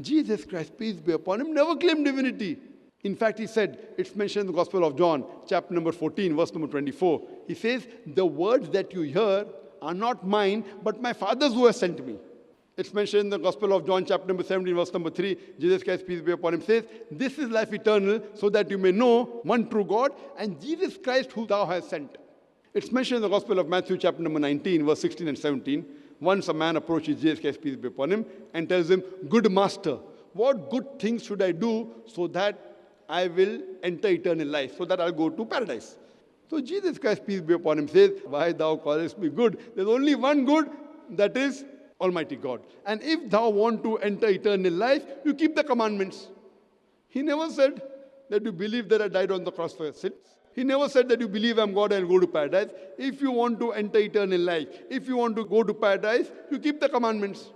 Jesus Christ, peace be upon him, never claimed divinity. In fact, he said, it's mentioned in the Gospel of John, chapter number 14, verse number 24. He says, the words that you hear are not mine, but my Father's who has sent me. It's mentioned in the Gospel of John, chapter number 17, verse number 3. Jesus Christ, peace be upon him, says, this is life eternal, so that you may know one true God and Jesus Christ who thou hast sent. It's mentioned in the Gospel of Matthew, chapter number 19, verse 16 and 17. Once a man approaches Jesus Christ, peace be upon him, and tells him, good master, what good things should I do so that I will enter eternal life, so that I'll go to paradise? So Jesus Christ, peace be upon him, says, why thou callest me good? There's only one good, that is Almighty God. And if thou want to enter eternal life, you keep the commandments. He never said that you believe that I died on the cross for your sins. He never said that you believe I'm God and go to paradise. If you want to enter eternal life, if you want to go to paradise, you keep the commandments.